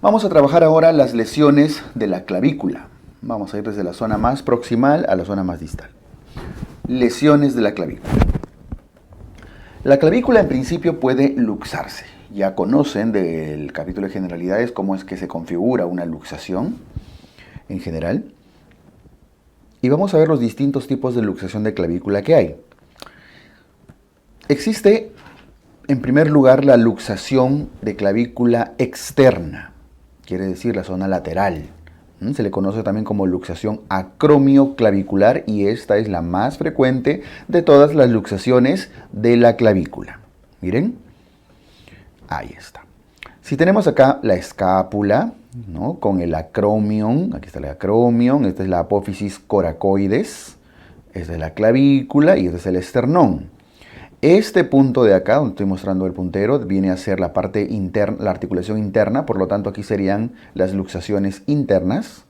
Vamos a trabajar ahora las lesiones de la clavícula. Vamos a ir desde la zona más proximal a la zona más distal. Lesiones de la clavícula. La clavícula en principio puede luxarse. Ya conocen del capítulo de generalidades cómo es que se configura una luxación en general. Y vamos a ver los distintos tipos de luxación de clavícula que hay. Existe, en primer lugar, la luxación de clavícula externa, quiere decir la zona lateral. Se le conoce también como luxación acromioclavicular y esta es la más frecuente de todas las luxaciones de la clavícula. Miren, ahí está. Si tenemos acá la escápula, ¿no?, con el acromion, aquí está el acromion, esta es la apófisis coracoides, esta es la clavícula y este es el esternón. Este punto de acá, donde estoy mostrando el puntero, viene a ser la parte interna, la articulación interna, por lo tanto aquí serían las luxaciones internas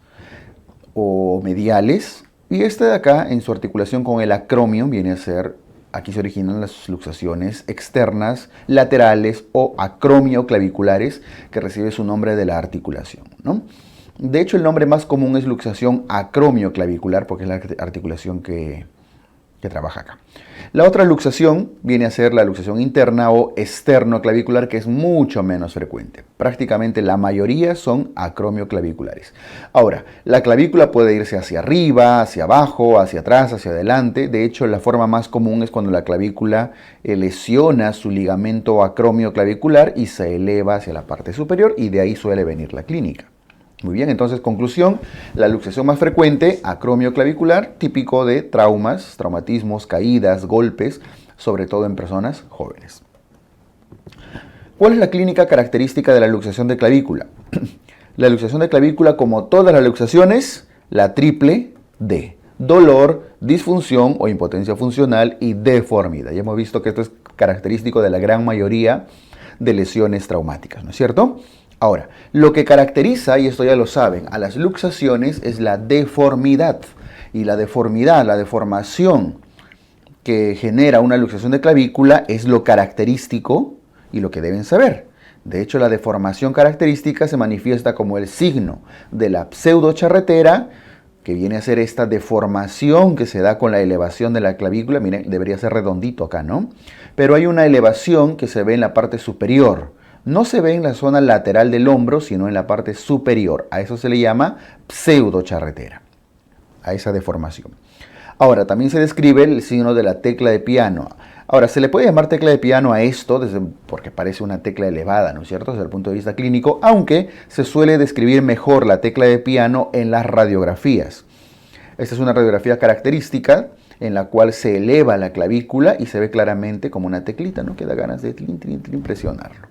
o mediales. Y este de acá, en su articulación con el acromion, viene a ser, aquí se originan las luxaciones externas, laterales o acromioclaviculares, que recibe su nombre de la articulación, ¿no? De hecho, el nombre más común es luxación acromioclavicular, porque es la articulación que trabaja acá. La otra luxación viene a ser la luxación interna o esternoclavicular, que es mucho menos frecuente. Prácticamente la mayoría son acromioclaviculares. Ahora, la clavícula puede irse hacia arriba, hacia abajo, hacia atrás, hacia adelante. De hecho, la forma más común es cuando la clavícula lesiona su ligamento acromioclavicular y se eleva hacia la parte superior, y de ahí suele venir la clínica. Muy bien, entonces, conclusión, la luxación más frecuente, acromioclavicular, típico de traumas, traumatismos, caídas, golpes, sobre todo en personas jóvenes. ¿Cuál es la clínica característica de la luxación de clavícula? La luxación de clavícula, como todas las luxaciones, la triple D: dolor, disfunción o impotencia funcional y deformidad. Ya hemos visto que esto es característico de la gran mayoría de lesiones traumáticas, ¿no es cierto? Ahora, lo que caracteriza, y esto ya lo saben, a las luxaciones es la deformidad. Y la deformidad, la deformación que genera una luxación de clavícula es lo característico y lo que deben saber. De hecho, la deformación característica se manifiesta como el signo de la pseudocharretera, que viene a ser esta deformación que se da con la elevación de la clavícula. Miren, debería ser redondito acá, ¿no? Pero hay una elevación que se ve en la parte superior. No se ve en la zona lateral del hombro, sino en la parte superior. A eso se le llama pseudocharretera, a esa deformación. Ahora, también se describe el signo de la tecla de piano. Ahora, se le puede llamar tecla de piano a esto, porque parece una tecla elevada, ¿no es cierto?, desde el punto de vista clínico, aunque se suele describir mejor la tecla de piano en las radiografías. Esta es una radiografía característica en la cual se eleva la clavícula y se ve claramente como una teclita, ¿no?, que da ganas de presionarlo.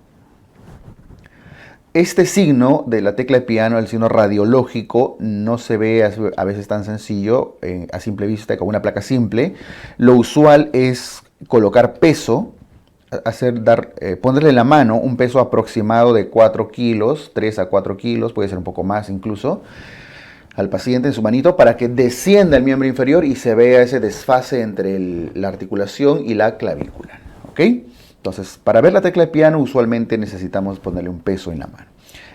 Este signo de la tecla de piano, el signo radiológico, no se ve a veces tan sencillo a simple vista como una placa simple. Lo usual es colocar peso, ponerle en la mano un peso aproximado de 4 kilos, 3 a 4 kilos, puede ser un poco más incluso, al paciente en su manito, para que descienda el miembro inferior y se vea ese desfase entre la articulación y la clavícula, ¿ok? Entonces, para ver la tecla de piano, usualmente necesitamos ponerle un peso en la mano.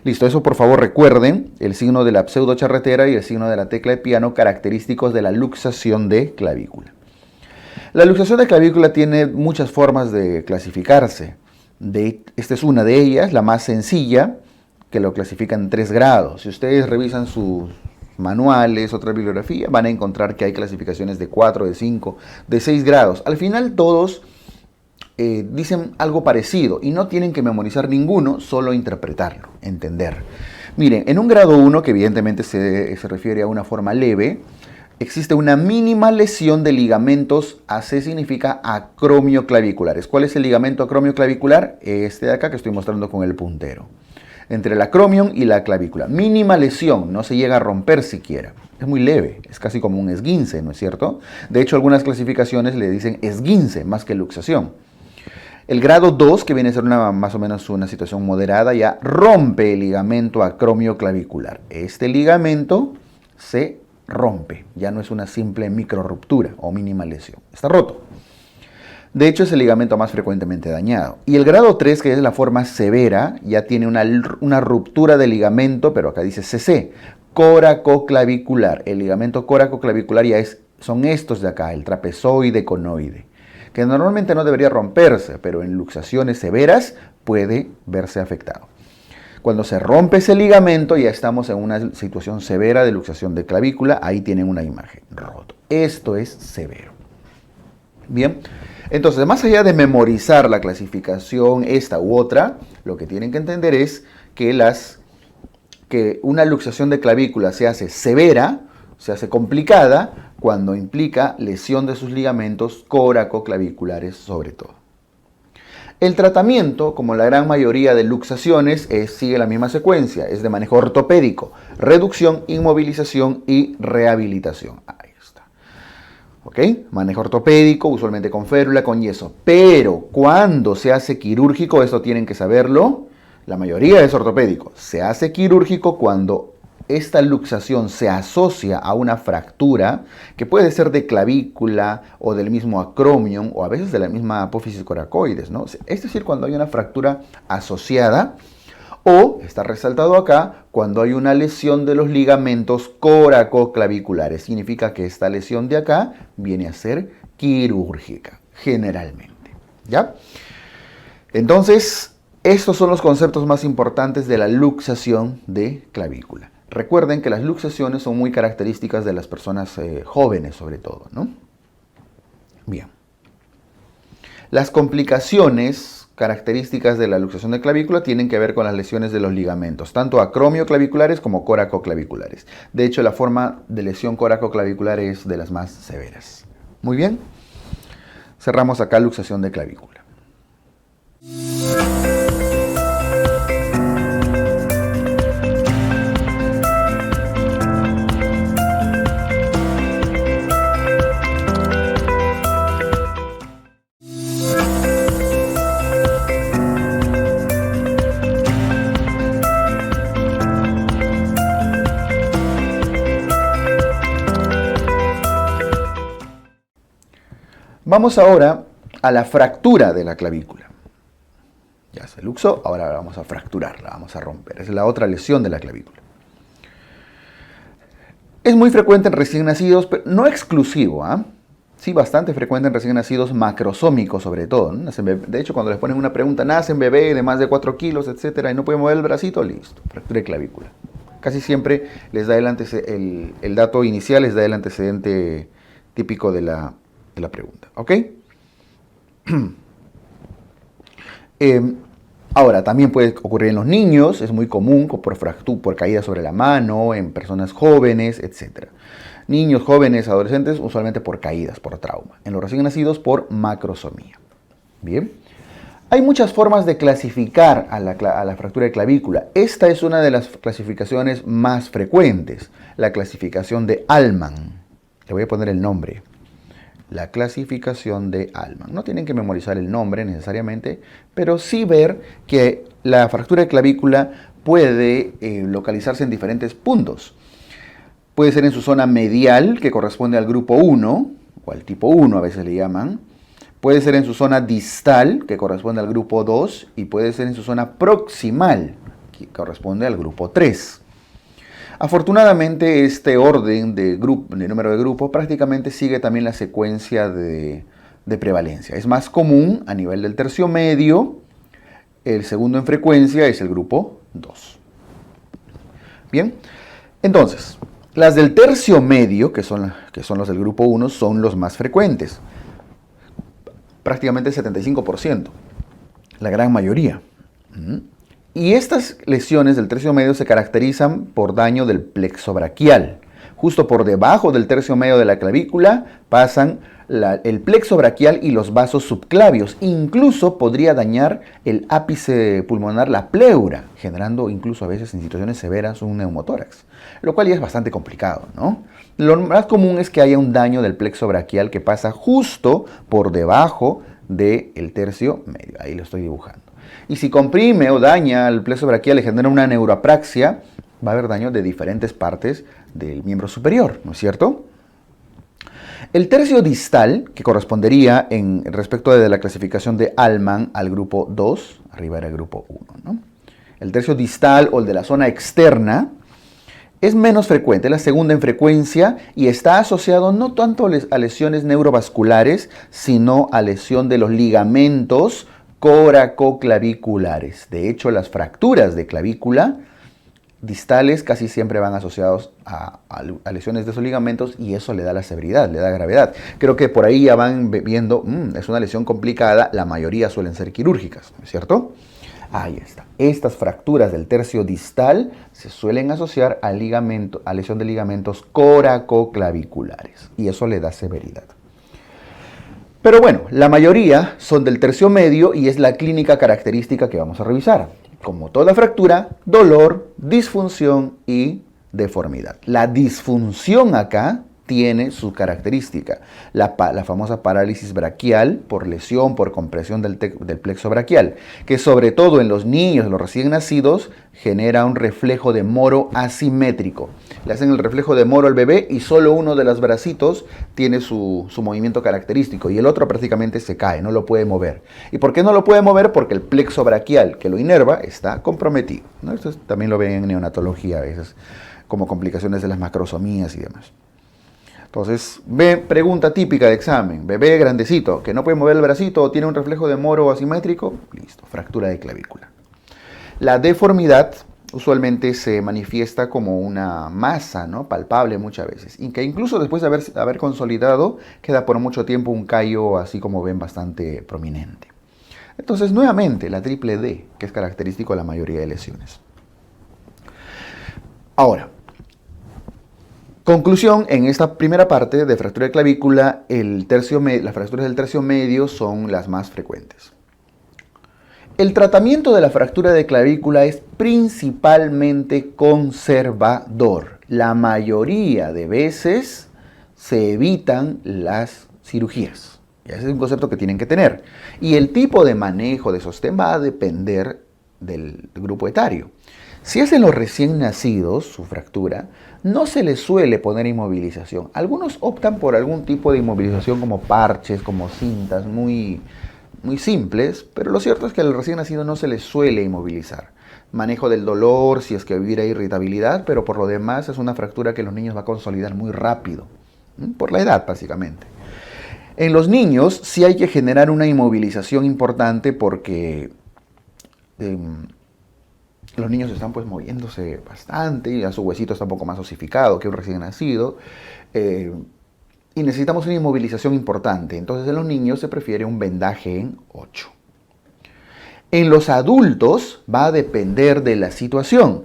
Listo, eso por favor recuerden, el signo de la pseudocharretera y el signo de la tecla de piano, característicos de la luxación de clavícula. La luxación de clavícula tiene muchas formas de clasificarse. Esta es una de ellas, la más sencilla, que lo clasifica en 3 grados. Si ustedes revisan sus manuales, otra bibliografía, van a encontrar que hay clasificaciones de 4, de 5, de 6 grados. Al final todos dicen algo parecido y no tienen que memorizar ninguno, solo interpretarlo, entender. Miren, en un grado 1, que evidentemente se refiere a una forma leve, existe una mínima lesión de ligamentos. AC significa acromioclaviculares. ¿Cuál es el ligamento acromioclavicular? Este de acá que estoy mostrando con el puntero. Entre el acromion y la clavícula. Mínima lesión, no se llega a romper siquiera. Es muy leve, es casi como un esguince, ¿no es cierto? De hecho, algunas clasificaciones le dicen esguince más que luxación. El grado 2, que viene a ser más o menos una situación moderada, ya rompe el ligamento acromioclavicular. Este ligamento se rompe, ya no es una simple microruptura o mínima lesión, está roto. De hecho, es el ligamento más frecuentemente dañado. Y el grado 3, que es la forma severa, ya tiene una ruptura del ligamento, pero acá dice CC, coracoclavicular. El ligamento coracoclavicular ya son estos de acá, el trapezoide conoide, que normalmente no debería romperse, pero en luxaciones severas puede verse afectado. Cuando se rompe ese ligamento, ya estamos en una situación severa de luxación de clavícula. Ahí tienen una imagen, roto. Esto es severo. Bien, entonces, más allá de memorizar la clasificación esta u otra, lo que tienen que entender es que una luxación de clavícula se hace severa, se hace complicada, cuando implica lesión de sus ligamentos coracoclaviculares sobre todo. El tratamiento, como la gran mayoría de luxaciones, sigue la misma secuencia, es de manejo ortopédico, reducción, inmovilización y rehabilitación. Ahí está. ¿Ok? Manejo ortopédico, usualmente con férula, con yeso. Pero cuando se hace quirúrgico, esto tienen que saberlo, la mayoría es ortopédico. Se hace quirúrgico cuando esta luxación se asocia a una fractura que puede ser de clavícula o del mismo acromion o a veces de la misma apófisis coracoides, ¿no? Es decir, cuando hay una fractura asociada o, está resaltado acá, cuando hay una lesión de los ligamentos coracoclaviculares. Significa que esta lesión de acá viene a ser quirúrgica, generalmente, ¿ya? Entonces, estos son los conceptos más importantes de la luxación de clavícula. Recuerden que las luxaciones son muy características de las personas jóvenes, sobre todo, ¿no? Bien. Las complicaciones características de la luxación de clavícula tienen que ver con las lesiones de los ligamentos, tanto acromioclaviculares como coracoclaviculares. De hecho, la forma de lesión coracoclavicular es de las más severas. Muy bien. Cerramos acá luxación de clavícula. Vamos ahora a la fractura de la clavícula. Ya se luxó, ahora la vamos a fracturar, la vamos a romper. Es la otra lesión de la clavícula. Es muy frecuente en recién nacidos, pero no exclusivo, ¿ah? Sí, bastante frecuente en recién nacidos macrosómicos sobre todo, ¿no? De hecho, cuando les ponen una pregunta, nacen bebé de más de 4 kilos, etcétera, y no puede mover el bracito, listo, fractura de clavícula. Casi siempre les da el dato inicial, les da el antecedente típico de la pregunta, ¿ok? Ahora, también puede ocurrir en los niños, es muy común por caída sobre la mano, en personas jóvenes, etc. Niños, jóvenes, adolescentes, usualmente por caídas, por trauma. En los recién nacidos, por macrosomía. Bien. Hay muchas formas de clasificar a la fractura de clavícula. Esta es una de las clasificaciones más frecuentes, la clasificación de Allman. Le voy a poner el nombre. La clasificación de Allman. No tienen que memorizar el nombre necesariamente, pero sí ver que la fractura de clavícula puede localizarse en diferentes puntos. Puede ser en su zona medial, que corresponde al grupo 1, o al tipo 1 a veces le llaman. Puede ser en su zona distal, que corresponde al grupo 2, y puede ser en su zona proximal, que corresponde al grupo 3. Afortunadamente, este orden de número de grupos prácticamente sigue también la secuencia de prevalencia. Es más común a nivel del tercio medio, el segundo en frecuencia es el grupo 2. Bien, entonces, las del tercio medio, que son los del grupo 1, son los más frecuentes. Prácticamente el 75%, la gran mayoría. Y estas lesiones del tercio medio se caracterizan por daño del plexo braquial. Justo por debajo del tercio medio de la clavícula pasan el plexo braquial y los vasos subclavios. Incluso podría dañar el ápice pulmonar, la pleura, generando incluso a veces en situaciones severas un neumotórax, lo cual ya es bastante complicado, ¿no? Lo más común es que haya un daño del plexo braquial que pasa justo por debajo del tercio medio. Ahí lo estoy dibujando. Y si comprime o daña el plexo braquial y genera una neuroapraxia, va a haber daño de diferentes partes del miembro superior, ¿no es cierto? El tercio distal, que correspondería en respecto de la clasificación de Allman al grupo 2, arriba era el grupo 1, ¿no? El tercio distal o el de la zona externa es menos frecuente, es la segunda en frecuencia y está asociado no tanto a lesiones neurovasculares, sino a lesión de los ligamentos coracoclaviculares. De hecho, las fracturas de clavícula distales casi siempre van asociados a lesiones de esos ligamentos y eso le da la severidad, le da gravedad. Creo que por ahí ya van viendo, es una lesión complicada, la mayoría suelen ser quirúrgicas, ¿no es cierto? Ahí está. Estas fracturas del tercio distal se suelen asociar a lesión de ligamentos coracoclaviculares y eso le da severidad. Pero bueno, la mayoría son del tercio medio y es la clínica característica que vamos a revisar. Como toda fractura, dolor, disfunción y deformidad. La disfunción acá tiene su característica, la famosa parálisis braquial por lesión, por compresión del plexo braquial, que sobre todo en los niños, los recién nacidos, genera un reflejo de Moro asimétrico. Le hacen el reflejo de Moro al bebé y solo uno de los bracitos tiene su movimiento característico y el otro prácticamente se cae, no lo puede mover. ¿Y por qué no lo puede mover? Porque el plexo braquial que lo inerva está comprometido, ¿no? Esto también lo ven en neonatología a veces, como complicaciones de las macrosomías y demás. Entonces, pregunta típica de examen, bebé grandecito, que no puede mover el bracito o tiene un reflejo de Moro asimétrico, listo, fractura de clavícula. La deformidad usualmente se manifiesta como una masa, ¿no? Palpable muchas veces, y que incluso después de haber consolidado, queda por mucho tiempo un callo, así como ven, bastante prominente. Entonces, nuevamente, la triple D, que es característico de la mayoría de lesiones. Ahora, conclusión, en esta primera parte de fractura de clavícula, las fracturas del tercio medio son las más frecuentes. El tratamiento de la fractura de clavícula es principalmente conservador. La mayoría de veces se evitan las cirugías. Y ese es un concepto que tienen que tener. Y el tipo de manejo de sostén va a depender del grupo etario. Si es en los recién nacidos, su fractura, no se les suele poner inmovilización. Algunos optan por algún tipo de inmovilización como parches, como cintas, muy simples, pero lo cierto es que al recién nacido no se les suele inmovilizar. Manejo del dolor, si es que hubiera irritabilidad, pero por lo demás es una fractura que los niños va a consolidar muy rápido, por la edad básicamente. En los niños sí hay que generar una inmovilización importante porque los niños están pues moviéndose bastante y a su huesito está un poco más osificado que un recién nacido. Y necesitamos una inmovilización importante. Entonces en los niños se prefiere un vendaje en 8. En los adultos va a depender de la situación.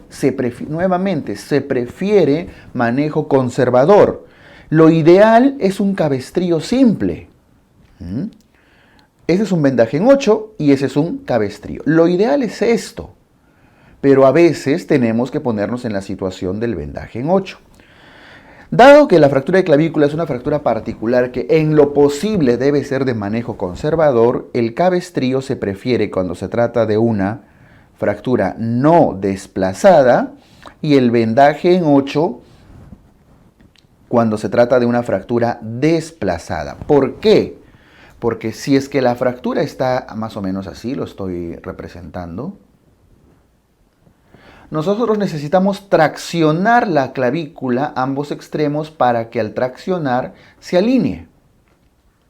Nuevamente, se prefiere manejo conservador. Lo ideal es un cabestrillo simple. Ese es un vendaje en 8 y ese es un cabestrillo. Lo ideal es esto. Pero a veces tenemos que ponernos en la situación del vendaje en 8. Dado que la fractura de clavícula es una fractura particular que en lo posible debe ser de manejo conservador, el cabestrillo se prefiere cuando se trata de una fractura no desplazada y el vendaje en 8 cuando se trata de una fractura desplazada. ¿Por qué? Porque si es que la fractura está más o menos así, lo estoy representando, nosotros necesitamos traccionar la clavícula, ambos extremos, para que al traccionar se alinee.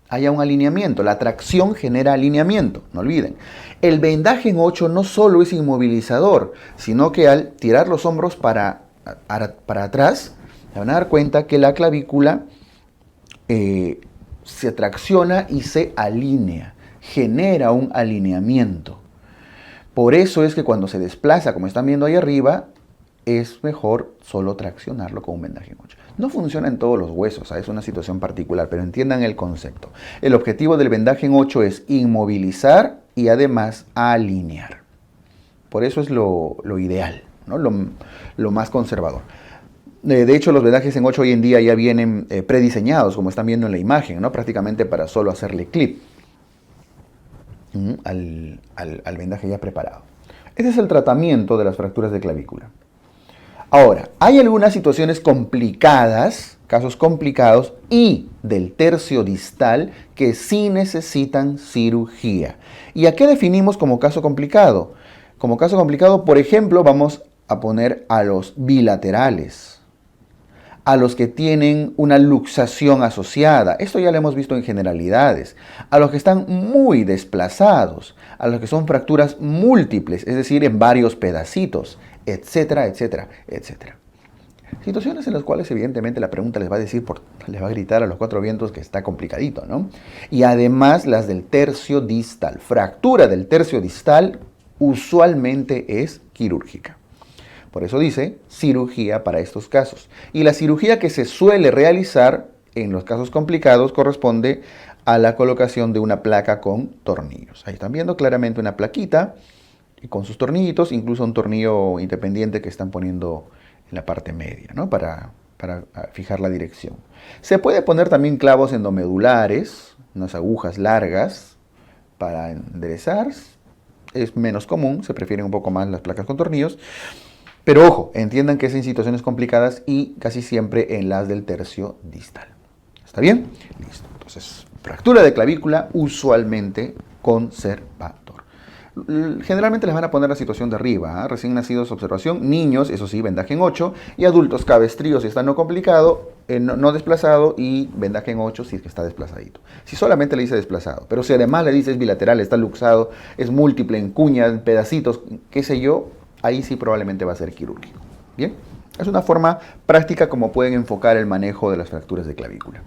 Haya un alineamiento. La tracción genera alineamiento, no olviden. El vendaje en 8 no solo es inmovilizador, sino que al tirar los hombros para atrás, se van a dar cuenta que la clavícula se tracciona y se alinea, genera un alineamiento. Por eso es que cuando se desplaza, como están viendo ahí arriba, es mejor solo traccionarlo con un vendaje en 8. No funciona en todos los huesos, es una situación particular, pero entiendan el concepto. El objetivo del vendaje en 8 es inmovilizar y además alinear. Por eso es lo ideal, ¿no? Lo más conservador. De hecho, los vendajes en 8 hoy en día ya vienen prediseñados, como están viendo en la imagen, ¿no? Prácticamente para solo hacerle clip al vendaje ya preparado. Ese es el tratamiento de las fracturas de clavícula. Ahora, hay algunas situaciones complicadas casos complicados y del tercio distal que sí necesitan cirugía. ¿Y a qué definimos como caso complicado? Como caso complicado, por ejemplo, vamos a poner a los bilaterales, a los que tienen una luxación asociada. Esto ya lo hemos visto en generalidades. A los que están muy desplazados, a los que son fracturas múltiples, es decir, en varios pedacitos, etcétera, etcétera, etcétera. Situaciones en las cuales evidentemente la pregunta les va a decir, les va a gritar a los cuatro vientos que está complicadito, ¿no? Y además las del tercio distal. Fractura del tercio distal usualmente es quirúrgica. Por eso dice cirugía para estos casos. Y la cirugía que se suele realizar en los casos complicados corresponde a la colocación de una placa con tornillos. Ahí están viendo claramente una plaquita con sus tornillitos, incluso un tornillo independiente que están poniendo en la parte media, ¿no? Para fijar la dirección. Se puede poner también clavos endomedulares, unas agujas largas para enderezar. Es menos común, se prefieren un poco más las placas con tornillos. Pero ojo, entiendan que es en situaciones complicadas y casi siempre en las del tercio distal. ¿Está bien? Listo. Entonces, fractura de clavícula usualmente conservador. Generalmente les van a poner la situación de arriba, ¿eh? Recién nacidos, observación, niños, eso sí, vendaje en 8, y adultos, cabestrío si está no complicado, no desplazado, y vendaje en 8 si es que está desplazadito. Si solamente le dice desplazado, pero si además le dice es bilateral, está luxado, es múltiple, en cuñas, en pedacitos, qué sé yo, ahí sí probablemente va a ser quirúrgico. Bien, es una forma práctica como pueden enfocar el manejo de las fracturas de clavícula.